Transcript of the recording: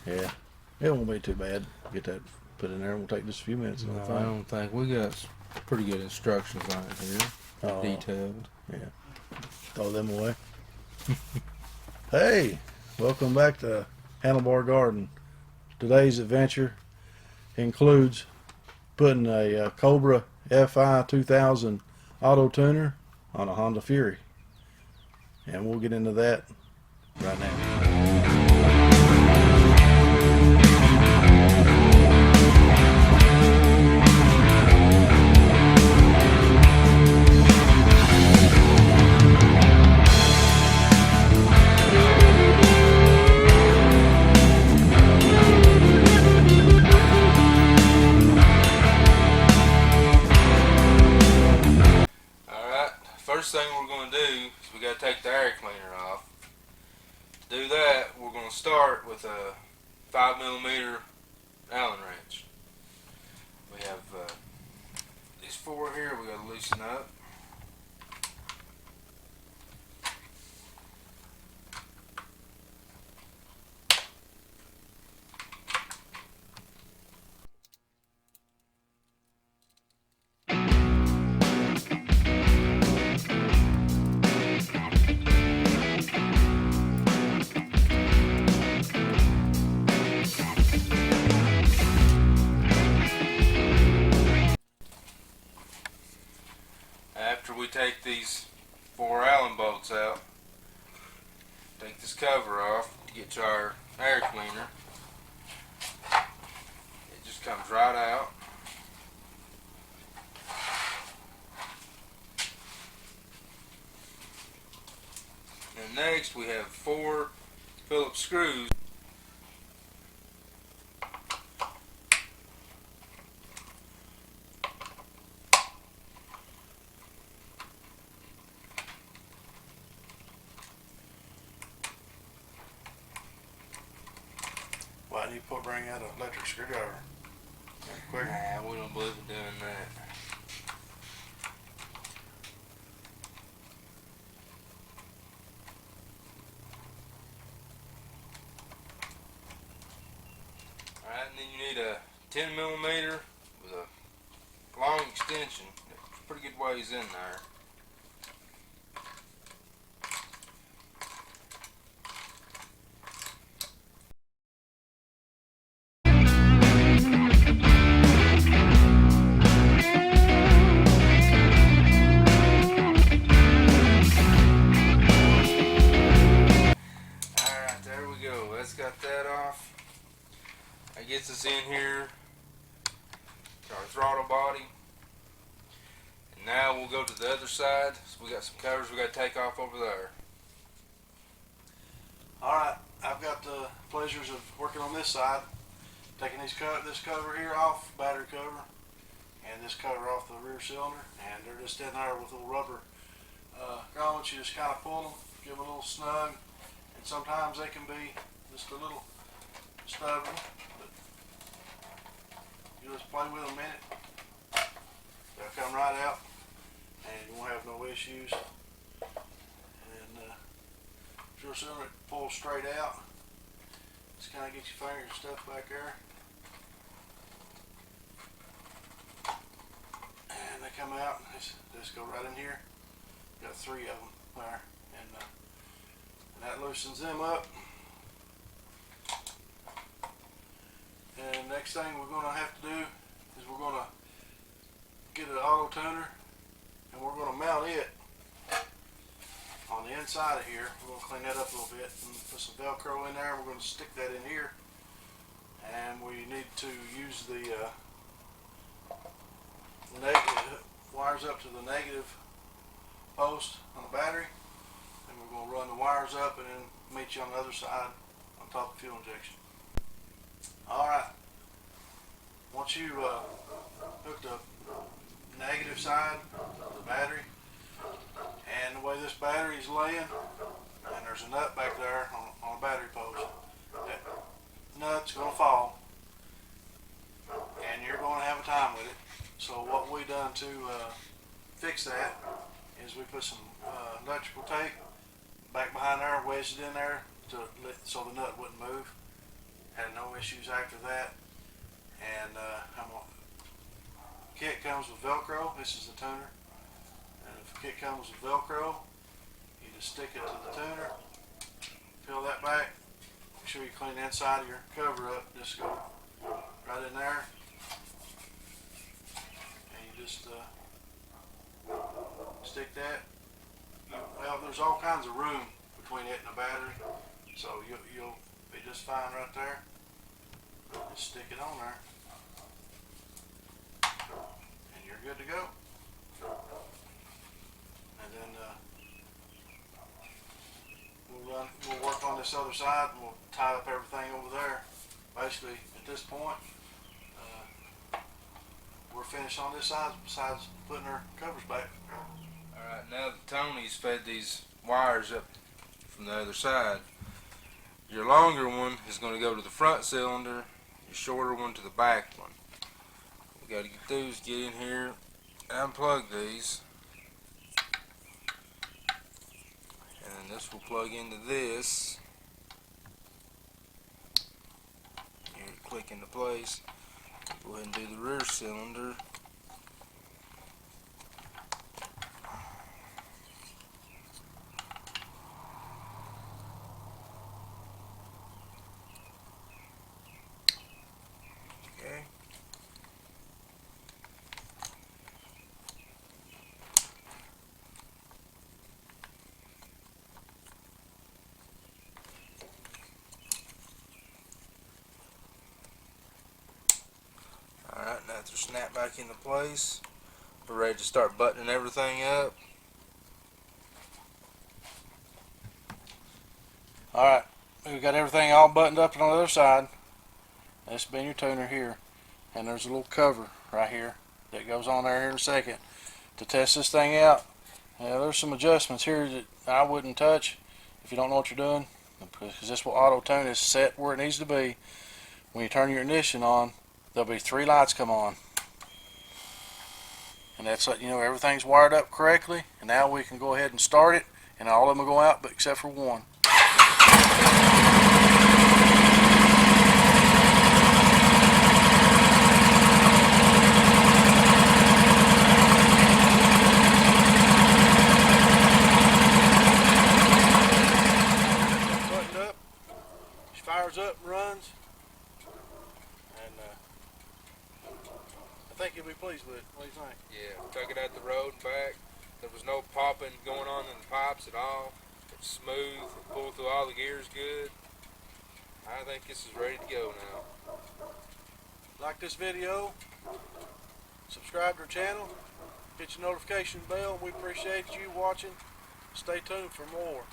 Yeah, it won't be too bad. Get that put in there. It won't take just a few minutes. No, I don't think. We got pretty good instructions on it here. Oh, Detailed. yeah. Throw them away. Hey, welcome back to Handlebar Garden. Today's adventure includes putting a Cobra FI2000 auto tuner on a Honda Fury, and we'll get into that right now. First thing we're going to do is we got to take the air cleaner off. To do that, we're going to start with a 5mm Allen wrench. We have these four here we got to loosen up. After we take these four Allen bolts out, take this cover off to get to our air cleaner. It just comes right out. And next we have four Phillips screws. Why do you bring out an electric screwdriver? Quick. Nah, we don't believe in doing that. Alright, and then you need a 10mm with a long extension. It's pretty good ways in there. Got that off. That gets us in here to our throttle body. And now we'll go to the other side. So we got some covers we got to take off over there. Alright, I've got the pleasures of working on this side. Taking this cover here off, battery cover, and this cover off the rear cylinder. And they're just in there with little rubber grommets. You just kind of pull them, give them a little snug. And sometimes they can be just a little stubborn, but you just play with them a minute, they'll come right out and you won't have no issues. And rear cylinder pulls straight out. Just kind of get your finger and stuff back there, and they come out. Just go right in here. Got three of them there, and that loosens them up. And next thing we're going to have to do is we're going to get an auto tuner, and we're going to mount it on the inside of here. We're going to clean that up a little bit and put some Velcro in there. We're going to stick that in here, and we need to use the negative wires up to the negative post on the battery, and we're going to run the wires up and then meet you on the other side on top of fuel injection. Alright, once you hook the negative side of the battery, and the way this battery is laying, and there's a nut back there on a battery post, that nut's going to fall, and you're going to have a time with it. So what we done to fix that is we put some electrical tape back behind there, wedged it in there so the nut wouldn't move. Had no issues after that. And kit comes with Velcro. This is the tuner. And if the kit comes with Velcro, you just stick it to the tuner, peel that back. Make sure you clean the inside of your cover up. Just go right in there, and you just stick that. Well, there's all kinds of room between it and the battery, so you'll be just fine right there. Just stick it on there, and you're good to go. And then we'll work on this other side, and we'll tie up everything over there. Basically, at this point, we're finished on this side besides putting our covers back. Alright, now that Tony's fed these wires up from the other side, your longer one is going to go to the front cylinder, your shorter one to the back one. We got to get in here, unplug these, and then this will plug into this. Here, click into place. Go ahead and do the rear cylinder. Okay. Alright, now they're snapped back into place. We're ready to start buttoning everything up. Alright, we've got everything all buttoned up on the other side. This being your tuner here. And there's a little cover right here that goes on there here in a second to test this thing out. Now, there's some adjustments here that I wouldn't touch if you don't know what you're doing, because this will auto tune is set where it needs to be. When you turn your ignition on, there'll be 3 lights come on, and that's let you know everything's wired up correctly. And now we can go ahead and start it, and all of them will go out, but except for one. Buttoned up, she fires up and runs, and I think you'll be pleased with it. What do you think? Yeah, took it out the road and back. There was no popping going on in the pipes at all. It's smooth, it pulled through all the gears good. I think this is ready to go now. Like this video, subscribe to our channel, hit your notification bell. We appreciate you watching. Stay tuned for more.